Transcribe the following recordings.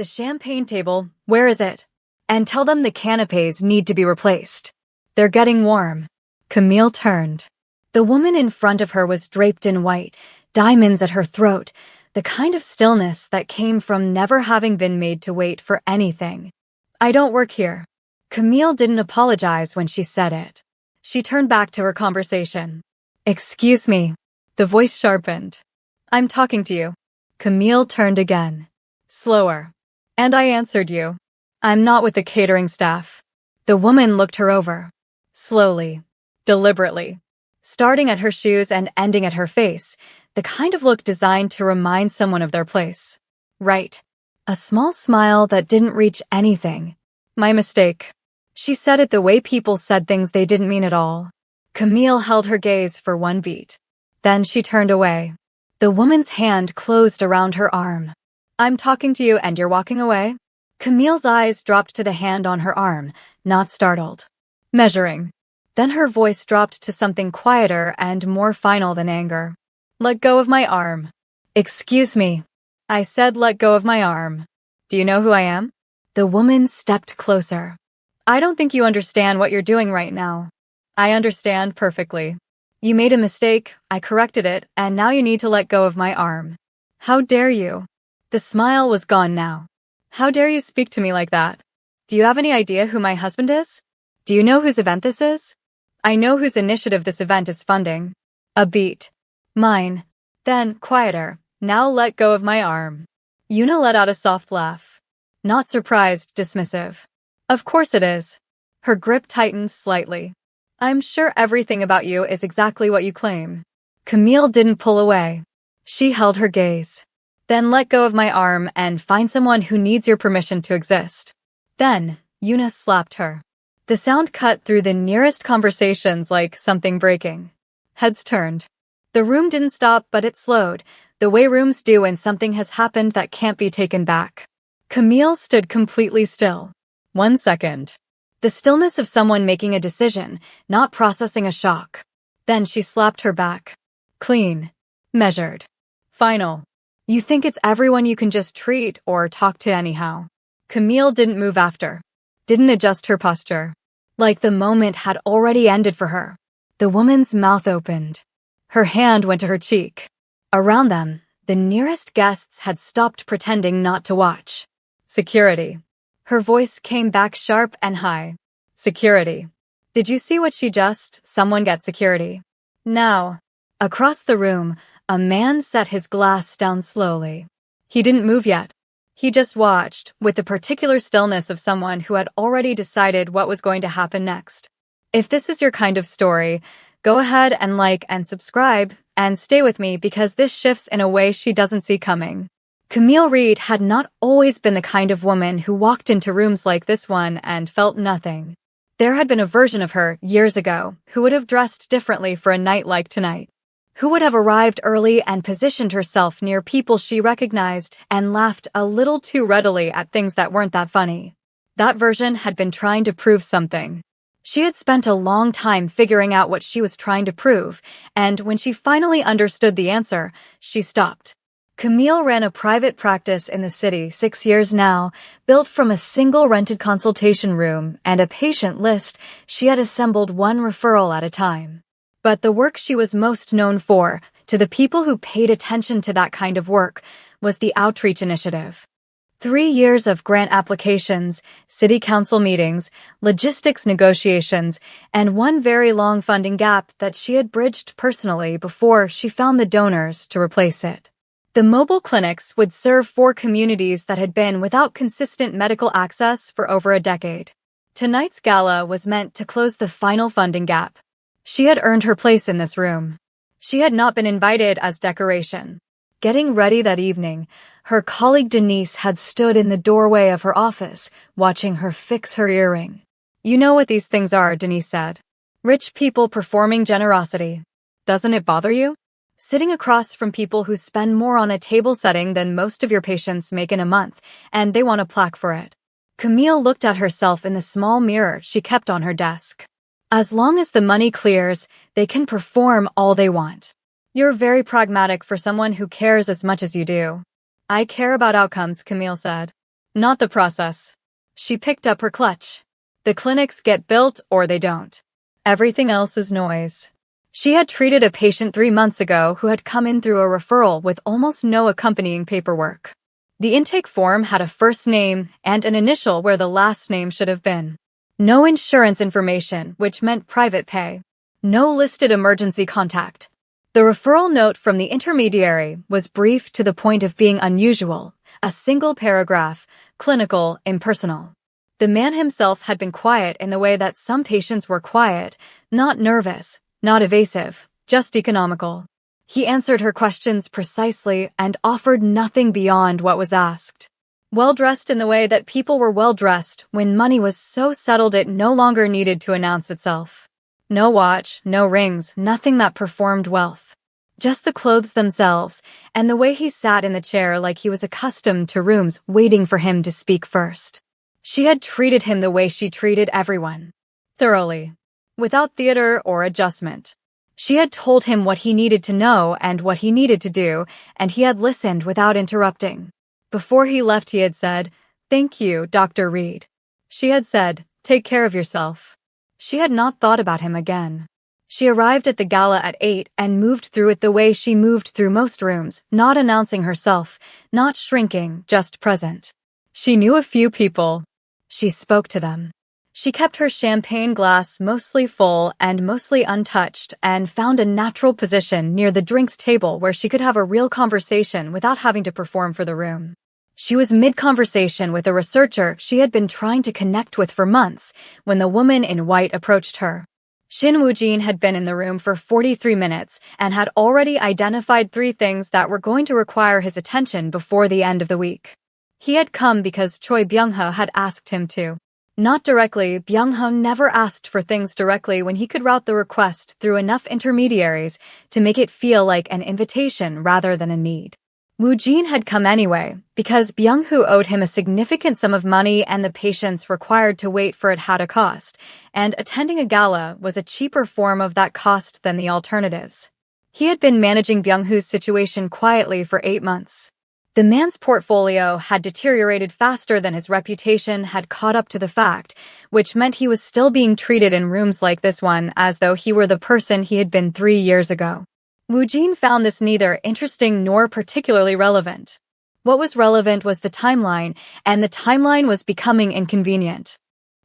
The champagne table, where is it? And tell them the canapes need to be replaced. They're getting warm. Camille turned. The woman in front of her was draped in white, diamonds at her throat, the kind of stillness that came from never having been made to wait for anything. I don't work here. Camille didn't apologize when she said it. She turned back to her conversation. Excuse me. The voice sharpened. I'm talking to you. Camille turned again. Slower. And I answered you. I'm not with the catering staff. The woman looked her over. Slowly. Deliberately. Starting at her shoes and ending at her face, the kind of look designed to remind someone of their place. Right. A small smile that didn't reach anything. My mistake. She said it the way people said things they didn't mean at all. Camille held her gaze for one beat. Then she turned away. The woman's hand closed around her arm. I'm talking to you and you're walking away? Camille's eyes dropped to the hand on her arm, not startled. Measuring. Then her voice dropped to something quieter and more final than anger. Let go of my arm. Excuse me. I said let go of my arm. Do you know who I am? The woman stepped closer. I don't think you understand what you're doing right now. I understand perfectly. You made a mistake, I corrected it, and now you need to let go of my arm. How dare you? The smile was gone now. How dare you speak to me like that? Do you have any idea who my husband is? Do you know whose event this is? I know whose initiative this event is funding. A beat. Mine. Then, quieter. Now let go of my arm. Yuna let out a soft laugh. Not surprised, dismissive. Of course it is. Her grip tightened slightly. I'm sure everything about you is exactly what you claim. Camille didn't pull away. She held her gaze. Then let go of my arm and find someone who needs your permission to exist. Then, Yuna slapped her. The sound cut through the nearest conversations like something breaking. Heads turned. The room didn't stop, but it slowed, the way rooms do when something has happened that can't be taken back. Camille stood completely still. 1 second. The stillness of someone making a decision, not processing a shock. Then she slapped her back. Clean. Measured. Final. You think it's everyone you can just treat or talk to anyhow. Camille didn't move after. Didn't adjust her posture. Like the moment had already ended for her. The woman's mouth opened. Her hand went to her cheek. Around them, the nearest guests had stopped pretending not to watch. Security. Her voice came back sharp and high. Security. Did you see what she just? Someone get security. Now. Across the room, a man set his glass down slowly. He didn't move yet. He just watched, with the particular stillness of someone who had already decided what was going to happen next. If this is your kind of story, go ahead and like and subscribe, and stay with me because this shifts in a way she doesn't see coming. Camille Reed had not always been the kind of woman who walked into rooms like this one and felt nothing. There had been a version of her, years ago, who would have dressed differently for a night like tonight. Who would have arrived early and positioned herself near people she recognized and laughed a little too readily at things that weren't that funny. That version had been trying to prove something. She had spent a long time figuring out what she was trying to prove, and when she finally understood the answer, she stopped. Camille ran a private practice in the city 6 years now, built from a single rented consultation room and a patient list. She had assembled one referral at a time. But the work she was most known for, to the people who paid attention to that kind of work, was the outreach initiative. 3 years of grant applications, city council meetings, logistics negotiations, and one very long funding gap that she had bridged personally before she found the donors to replace it. The mobile clinics would serve 4 communities that had been without consistent medical access for over a decade. Tonight's gala was meant to close the final funding gap. She had earned her place in this room. She had not been invited as decoration. Getting ready that evening, her colleague Denise had stood in the doorway of her office, watching her fix her earring. You know what these things are, Denise said. Rich people performing generosity. Doesn't it bother you? Sitting across from people who spend more on a table setting than most of your patients make in a month, and they want a plaque for it. Camille looked at herself in the small mirror she kept on her desk. As long as the money clears, they can perform all they want. You're very pragmatic for someone who cares as much as you do. I care about outcomes, Camille said. Not the process. She picked up her clutch. The clinics get built or they don't. Everything else is noise. She had treated a patient 3 months ago who had come in through a referral with almost no accompanying paperwork. The intake form had a first name and an initial where the last name should have been. No insurance information, which meant private pay. No listed emergency contact. The referral note from the intermediary was brief to the point of being unusual, a single paragraph, clinical, impersonal. The man himself had been quiet in the way that some patients were quiet, not nervous, not evasive, just economical. He answered her questions precisely and offered nothing beyond what was asked. Well-dressed in the way that people were well-dressed when money was so settled it no longer needed to announce itself. No watch, no rings, nothing that performed wealth. Just the clothes themselves, and the way he sat in the chair like he was accustomed to rooms waiting for him to speak first. She had treated him the way she treated everyone. Thoroughly. Without theater or adjustment. She had told him what he needed to know and what he needed to do, and he had listened without interrupting. Before he left, he had said, "Thank you, Dr. Reed." She had said, "Take care of yourself." She had not thought about him again. She arrived at the gala at 8 and moved through it the way she moved through most rooms, not announcing herself, not shrinking, just present. She knew a few people. She spoke to them. She kept her champagne glass mostly full and mostly untouched and found a natural position near the drinks table where she could have a real conversation without having to perform for the room. She was mid-conversation with a researcher she had been trying to connect with for months when the woman in white approached her. Shin Woo-jin had been in the room for 43 minutes and had already identified 3 things that were going to require his attention before the end of the week. He had come because Choi Byung-ho had asked him to. Not directly, Byung-ho never asked for things directly when he could route the request through enough intermediaries to make it feel like an invitation rather than a need. Woo-jin had come anyway, because Byung-ho owed him a significant sum of money and the patience required to wait for it had a cost, and attending a gala was a cheaper form of that cost than the alternatives. He had been managing Byung-ho's situation quietly for 8 months. The man's portfolio had deteriorated faster than his reputation had caught up to the fact, which meant he was still being treated in rooms like this one as though he were the person he had been 3 years ago. Woo-jin found this neither interesting nor particularly relevant. What was relevant was the timeline, and the timeline was becoming inconvenient.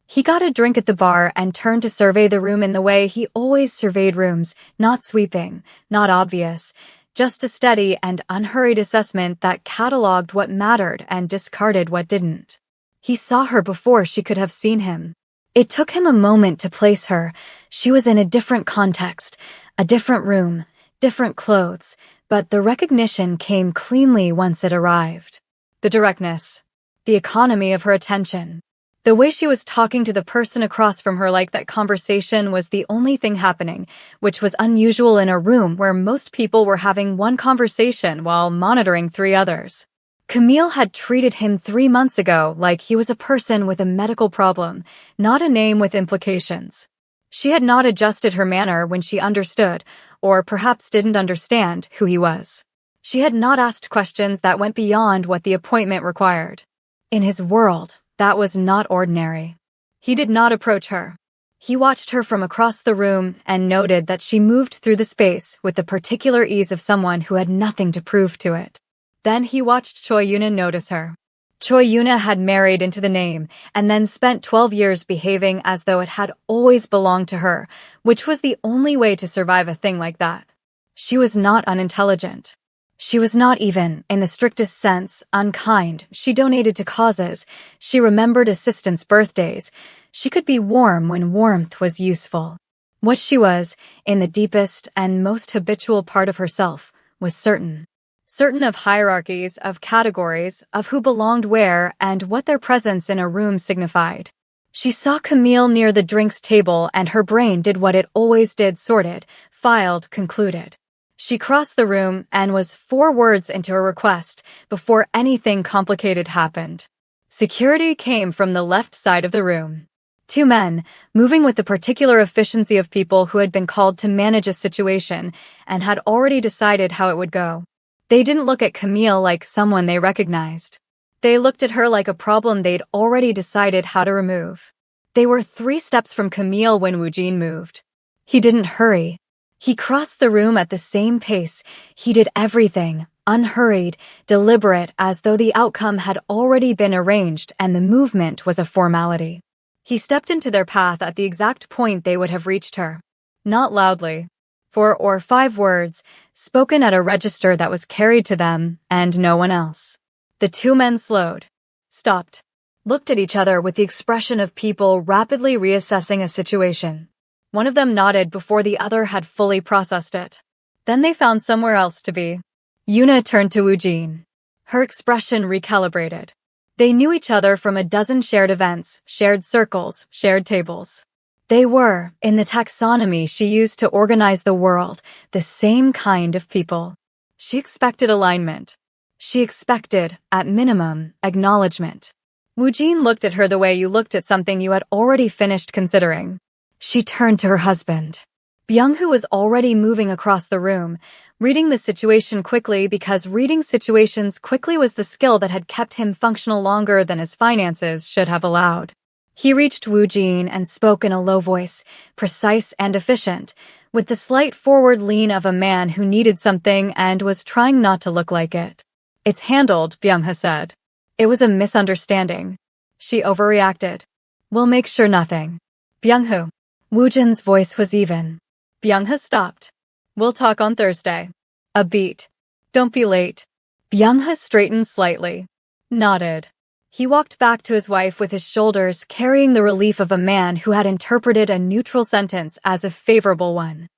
He got a drink at the bar and turned to survey the room in the way he always surveyed rooms, not sweeping, not obvious, just a steady and unhurried assessment that cataloged what mattered and discarded what didn't. He saw her before she could have seen him. It took him a moment to place her. She was in a different context, a different room, different clothes, but the recognition came cleanly once it arrived. The directness, the economy of her attention. The way she was talking to the person across from her like that conversation was the only thing happening, which was unusual in a room where most people were having one conversation while monitoring 3 others. Camille had treated him 3 months ago like he was a person with a medical problem, not a name with implications. She had not adjusted her manner when she understood, or perhaps didn't understand, who he was. She had not asked questions that went beyond what the appointment required. In his world, that was not ordinary. He did not approach her. He watched her from across the room and noted that she moved through the space with the particular ease of someone who had nothing to prove to it. Then he watched Choi Yuna notice her. Choi Yuna had married into the name and then spent 12 years behaving as though it had always belonged to her, which was the only way to survive a thing like that. She was not unintelligent. She was not even, in the strictest sense, unkind. She donated to causes. She remembered assistants' birthdays. She could be warm when warmth was useful. What she was, in the deepest and most habitual part of herself, was certain. Certain of hierarchies, of categories, of who belonged where and what their presence in a room signified. She saw Camille near the drinks table and her brain did what it always did, sorted, filed, concluded. She crossed the room and was 4 words into her request before anything complicated happened. Security came from the left side of the room. 2 men, moving with the particular efficiency of people who had been called to manage a situation and had already decided how it would go. They didn't look at Camille like someone they recognized. They looked at her like a problem they'd already decided how to remove. They were 3 steps from Camille when Woojin moved. He didn't hurry. He crossed the room at the same pace. He did everything, unhurried, deliberate, as though the outcome had already been arranged and the movement was a formality. He stepped into their path at the exact point they would have reached her. Not loudly. 4 or 5 words, spoken at a register that was carried to them and no one else. The 2 men slowed, stopped, looked at each other with the expression of people rapidly reassessing a situation. One of them nodded before the other had fully processed it. Then they found somewhere else to be. Yuna turned to Woojin. Her expression recalibrated. They knew each other from a dozen shared events, shared circles, shared tables. They were, in the taxonomy she used to organize the world, the same kind of people. She expected alignment. She expected, at minimum, acknowledgement. Woojin looked at her the way you looked at something you had already finished considering. She turned to her husband. Byung-hoo was already moving across the room, reading the situation quickly because reading situations quickly was the skill that had kept him functional longer than his finances should have allowed. He reached Woojin and spoke in a low voice, precise and efficient, with the slight forward lean of a man who needed something and was trying not to look like it. "It's handled," Byung-hoo said. "It was a misunderstanding. She overreacted. We'll make sure nothing." "Byung-hoo." Woojin's voice was even. Byung-hoo stopped. "We'll talk on Thursday." A beat. "Don't be late." Byung-hoo straightened slightly. Nodded. He walked back to his wife with his shoulders carrying the relief of a man who had interpreted a neutral sentence as a favorable one.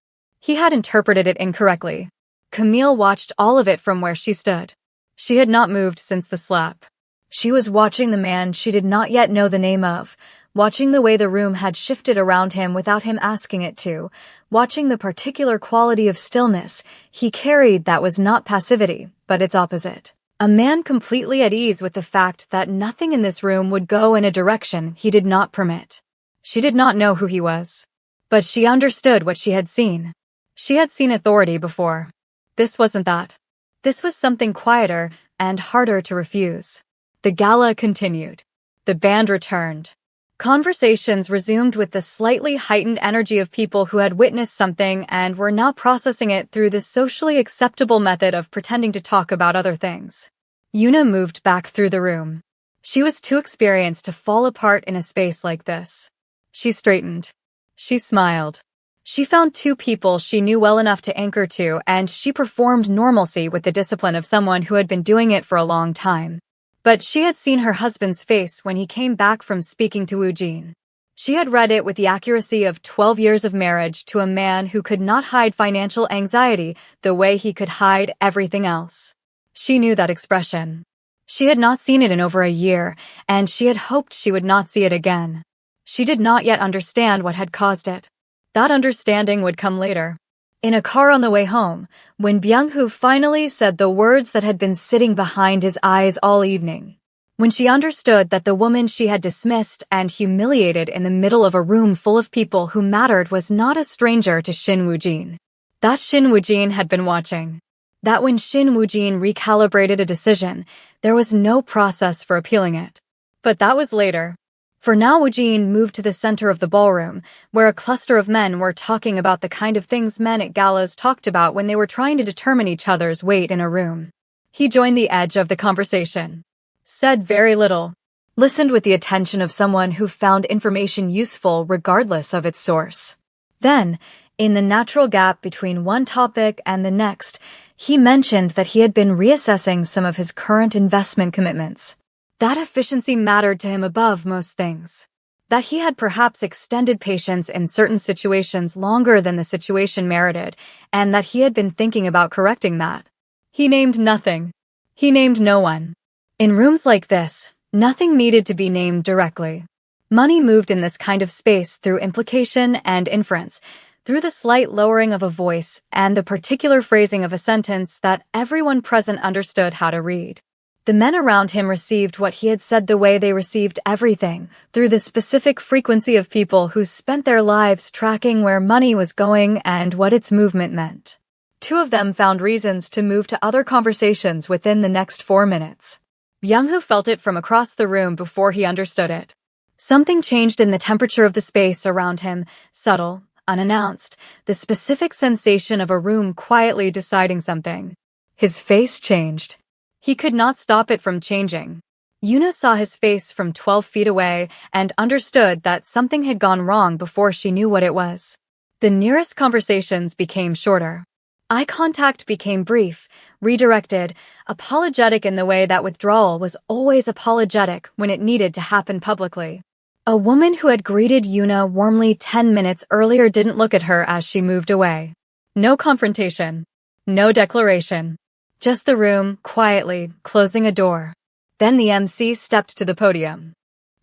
He had interpreted it incorrectly. Camille watched all of it from where she stood. She had not moved since the slap. She was watching the man she did not yet know the name of, watching the way the room had shifted around him without him asking it to, watching the particular quality of stillness he carried that was not passivity, but its opposite. A man completely at ease with the fact that nothing in this room would go in a direction he did not permit. She did not know who he was. But she understood what she had seen. She had seen authority before. This wasn't that. This was something quieter and harder to refuse. The gala continued. The band returned. Conversations resumed with the slightly heightened energy of people who had witnessed something and were not processing it through the socially acceptable method of pretending to talk about other things. Yuna moved back through the room. She was too experienced to fall apart in a space like this. She straightened. She smiled. She found 2 people she knew well enough to anchor to, and she performed normalcy with the discipline of someone who had been doing it for a long time. But she had seen her husband's face when he came back from speaking to Woojin. She had read it with the accuracy of 12 years of marriage to a man who could not hide financial anxiety the way he could hide everything else. She knew that expression. She had not seen it in over a year, and she had hoped she would not see it again. She did not yet understand what had caused it. That understanding would come later. In a car on the way home, when Byung-hoo finally said the words that had been sitting behind his eyes all evening. When she understood that the woman she had dismissed and humiliated in the middle of a room full of people who mattered was not a stranger to Shin Woojin. That Shin Woojin had been watching. That when Shin Woojin recalibrated a decision, there was no process for appealing it. But that was later. For now, Woojin moved to the center of the ballroom, where a cluster of men were talking about the kind of things men at galas talked about when they were trying to determine each other's weight in a room. He joined the edge of the conversation. Said very little. Listened with the attention of someone who found information useful regardless of its source. Then, in the natural gap between one topic and the next, he mentioned that he had been reassessing some of his current investment commitments. That efficiency mattered to him above most things. That he had perhaps extended patience in certain situations longer than the situation merited, and that he had been thinking about correcting that. He named nothing. He named no one. In rooms like this, nothing needed to be named directly. Money moved in this kind of space through implication and inference, through the slight lowering of a voice and the particular phrasing of a sentence that everyone present understood how to read. The men around him received what he had said the way they received everything, through the specific frequency of people who spent their lives tracking where money was going and what its movement meant. 2 of them found reasons to move to other conversations within the next 4 minutes. Byung-hoo felt it from across the room before he understood it. Something changed in the temperature of the space around him, subtle, unannounced, the specific sensation of a room quietly deciding something. His face changed. He could not stop it from changing. Yuna saw his face from 12 feet away and understood that something had gone wrong before she knew what it was. The nearest conversations became shorter. Eye contact became brief, redirected, apologetic in the way that withdrawal was always apologetic when it needed to happen publicly. A woman who had greeted Yuna warmly 10 minutes earlier didn't look at her as she moved away. No confrontation. No declaration. Just the room, quietly, closing a door. Then the MC stepped to the podium.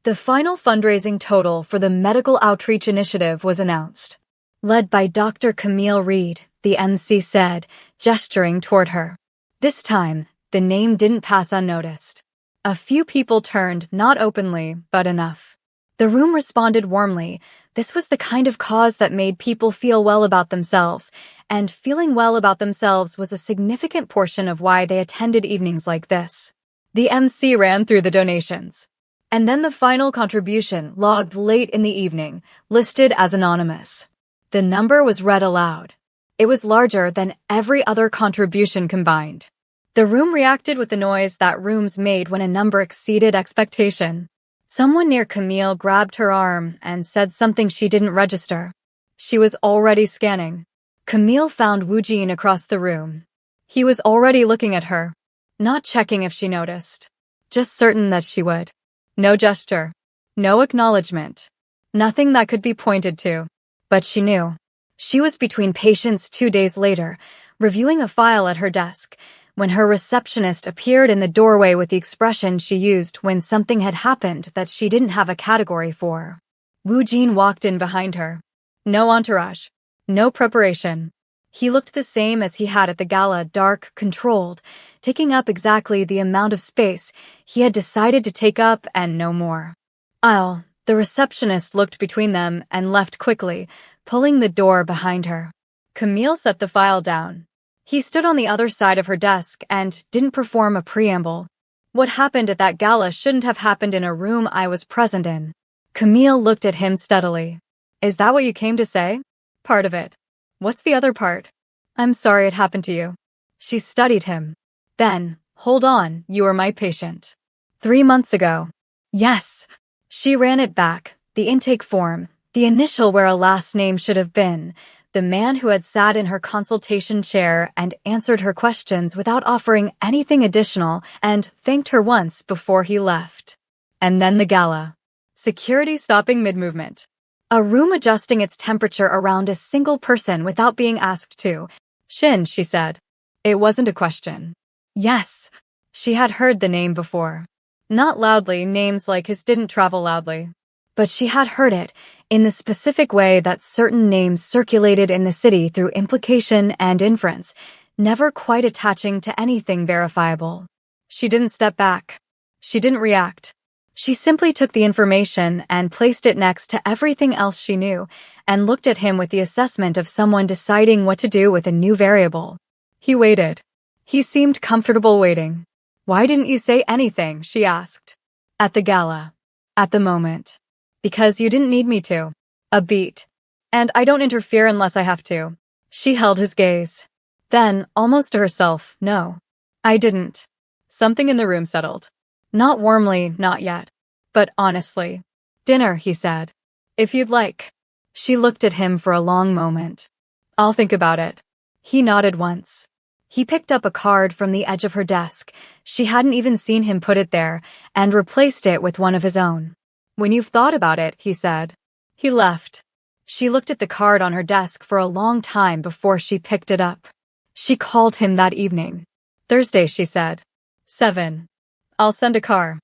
The final fundraising total for the Medical Outreach Initiative was announced. Led by Dr. Camille Reed, the MC said, gesturing toward her. This time, the name didn't pass unnoticed. A few people turned, not openly, but enough. The room responded warmly. This was the kind of cause that made people feel well about themselves, and feeling well about themselves was a significant portion of why they attended evenings like this. The MC ran through the donations. And then the final contribution, logged late in the evening, listed as anonymous. The number was read aloud. It was larger than every other contribution combined. The room reacted with the noise that rooms made when a number exceeded expectation. Someone near Camille grabbed her arm and said something she didn't register. She was already scanning. Camille found Woo Jin across the room. He was already looking at her, not checking if she noticed, just certain that she would. No gesture, no acknowledgement, nothing that could be pointed to. But she knew. She was between patients 2 days later, reviewing a file at her desk, when her receptionist appeared in the doorway with the expression she used when something had happened that she didn't have a category for. Woo Jin walked in behind her. No entourage. No preparation. He looked the same as he had at the gala, dark, controlled, taking up exactly the amount of space he had decided to take up and no more. The receptionist looked between them and left quickly, pulling the door behind her. Camille set the file down. He stood on the other side of her desk and didn't perform a preamble. What happened at that gala shouldn't have happened in a room I was present in. Camille looked at him steadily. Is that what you came to say? Part of it. What's the other part? I'm sorry it happened to you. She studied him. Then, hold on, you were my patient. 3 months ago. Yes. She ran it back, the intake form, the initial where a last name should have been, the man who had sat in her consultation chair and answered her questions without offering anything additional and thanked her once before he left. And then the gala. Security stopping mid-movement. A room adjusting its temperature around a single person without being asked to. Shin, she said. It wasn't a question. Yes. She had heard the name before. Not loudly, names like his didn't travel loudly. But she had heard it, in the specific way that certain names circulated in the city through implication and inference, never quite attaching to anything verifiable. She didn't step back. She didn't react. She simply took the information and placed it next to everything else she knew, and looked at him with the assessment of someone deciding what to do with a new variable. He waited. He seemed comfortable waiting. Why didn't you say anything? She asked. At the gala. At the moment. Because you didn't need me to. A beat. And I don't interfere unless I have to. She held his gaze. Then, almost to herself, no. I didn't. Something in the room settled. Not warmly, not yet. But honestly. Dinner, he said. If you'd like. She looked at him for a long moment. I'll think about it. He nodded once. He picked up a card from the edge of her desk. She hadn't even seen him put it there, and replaced it with one of his own. When you've thought about it, he said. He left. She looked at the card on her desk for a long time before she picked it up. She called him that evening. Thursday, she said. 7. I'll send a car.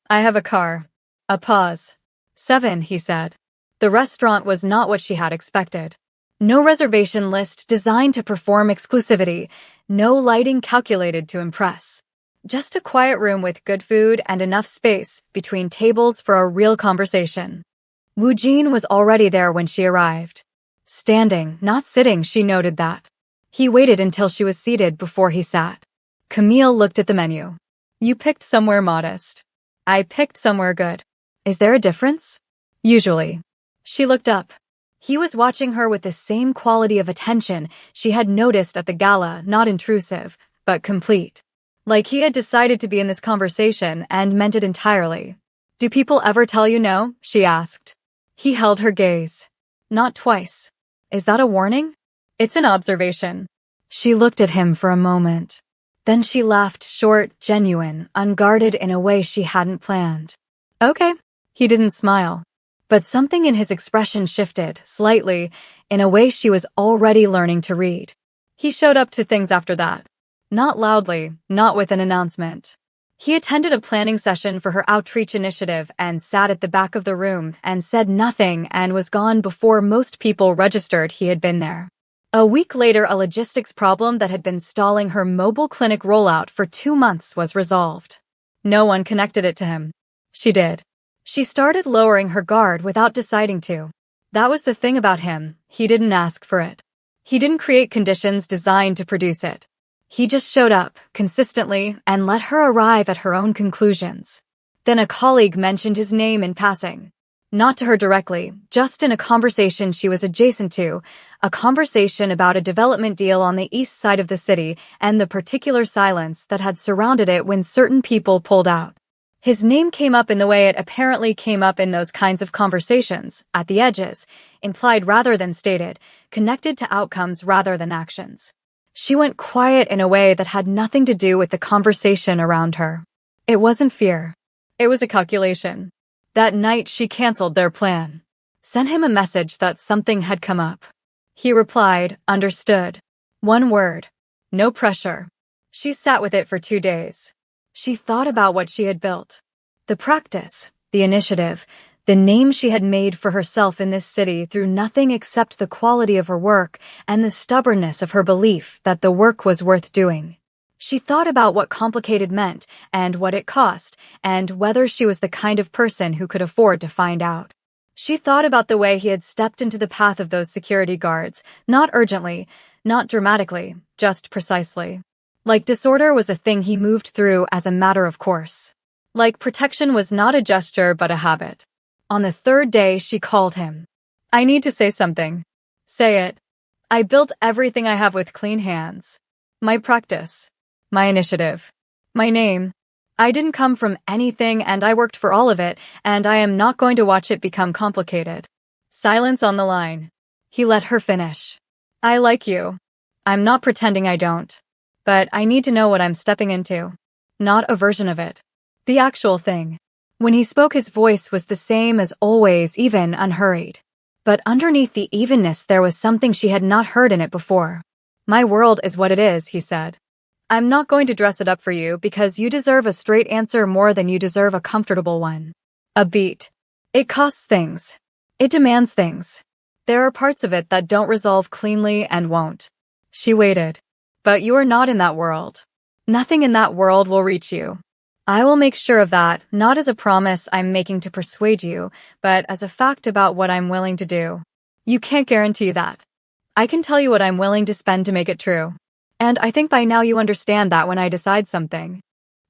I have a car. A pause. 7, he said. The restaurant was not what she had expected. No reservation list designed to perform exclusivity, no lighting calculated to impress. Just a quiet room with good food and enough space between tables for a real conversation. Woo Jin was already there when she arrived. Standing, not sitting, she noted that. He waited until she was seated before he sat. Camille looked at the menu. You picked somewhere modest. I picked somewhere good. Is there a difference? Usually. She looked up. He was watching her with the same quality of attention she had noticed at the gala, not intrusive, but complete. Like he had decided to be in this conversation and meant it entirely. Do people ever tell you no? She asked. He held her gaze. Not twice. Is that a warning? It's an observation. She looked at him for a moment. Then she laughed, short, genuine, unguarded in a way she hadn't planned. Okay. He didn't smile. But something in his expression shifted, slightly, in a way she was already learning to read. He showed up to things after that. Not loudly, not with an announcement. He attended a planning session for her outreach initiative and sat at the back of the room and said nothing and was gone before most people registered he had been there. A week later, a logistics problem that had been stalling her mobile clinic rollout for 2 months was resolved. No one connected it to him. She did. She started lowering her guard without deciding to. That was the thing about him, he didn't ask for it. He didn't create conditions designed to produce it. He just showed up, consistently, and let her arrive at her own conclusions. Then a colleague mentioned his name in passing. Not to her directly, just in a conversation she was adjacent to, a conversation about a development deal on the east side of the city and the particular silence that had surrounded it when certain people pulled out. His name came up in the way it apparently came up in those kinds of conversations, at the edges, implied rather than stated, connected to outcomes rather than actions. She went quiet in a way that had nothing to do with the conversation around her. It wasn't fear. It was a calculation. That night she canceled their plan. Sent him a message that something had come up. He replied, understood. One word. No pressure. She sat with it for 2 days. She thought about what she had built. The practice, the initiative, the name she had made for herself in this city through nothing except the quality of her work and the stubbornness of her belief that the work was worth doing. She thought about what complicated meant and what it cost and whether she was the kind of person who could afford to find out. She thought about the way he had stepped into the path of those security guards, not urgently, not dramatically, just precisely. Like disorder was a thing he moved through as a matter of course. Like protection was not a gesture but a habit. On the 3rd day, she called him. I need to say something. Say it. I built everything I have with clean hands. My practice. My initiative. My name. I didn't come from anything and I worked for all of it, and I am not going to watch it become complicated. Silence on the line. He let her finish. I like you. I'm not pretending I don't. But I need to know what I'm stepping into. Not a version of it. The actual thing. When he spoke, his voice was the same as always, even unhurried. But underneath the evenness there was something she had not heard in it before. My world is what it is, he said. I'm not going to dress it up for you because you deserve a straight answer more than you deserve a comfortable one. A beat. It costs things. It demands things. There are parts of it that don't resolve cleanly and won't. She waited. But you are not in that world. Nothing in that world will reach you. I will make sure of that, not as a promise I'm making to persuade you, but as a fact about what I'm willing to do. You can't guarantee that. I can tell you what I'm willing to spend to make it true. And I think by now you understand that when I decide something.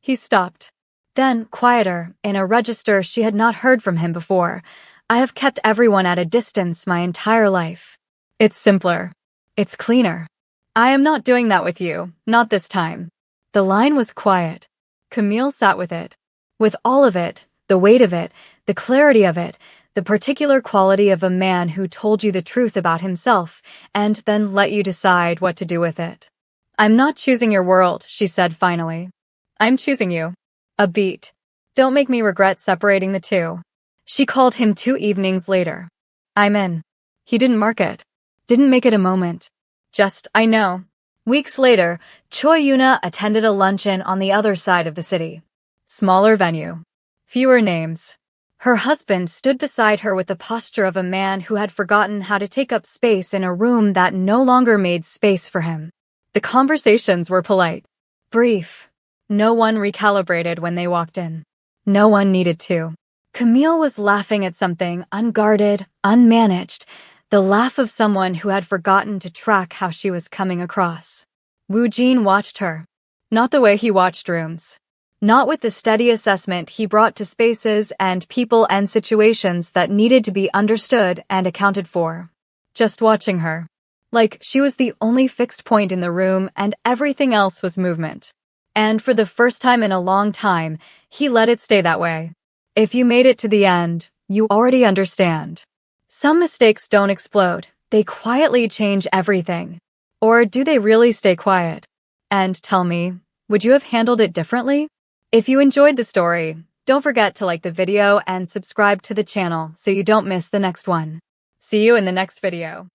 He stopped. Then, quieter, in a register she had not heard from him before, I have kept everyone at a distance my entire life. It's simpler. It's cleaner. I am not doing that with you, not this time. The line was quiet. Camille sat with it. With all of it, the weight of it, the clarity of it, the particular quality of a man who told you the truth about himself and then let you decide what to do with it. I'm not choosing your world, she said finally. I'm choosing you. A beat. Don't make me regret separating the two. She called him 2 evenings later. I'm in. He didn't mark it. Didn't make it a moment. Just, I know. Weeks later, Choi Yuna attended a luncheon on the other side of the city. Smaller venue. Fewer names. Her husband stood beside her with the posture of a man who had forgotten how to take up space in a room that no longer made space for him. The conversations were polite. Brief. No one recalibrated when they walked in. No one needed to. Camille was laughing at something, unguarded, unmanaged, the laugh of someone who had forgotten to track how she was coming across. Wu Jin watched her. Not the way he watched rooms. Not with the steady assessment he brought to spaces and people and situations that needed to be understood and accounted for. Just watching her. Like she was the only fixed point in the room and everything else was movement. And for the first time in a long time, he let it stay that way. If you made it to the end, you already understand. Some mistakes don't explode. They quietly change everything. Or do they really stay quiet? And tell me, would you have handled it differently? If you enjoyed the story, don't forget to like the video and subscribe to the channel so you don't miss the next one. See you in the next video.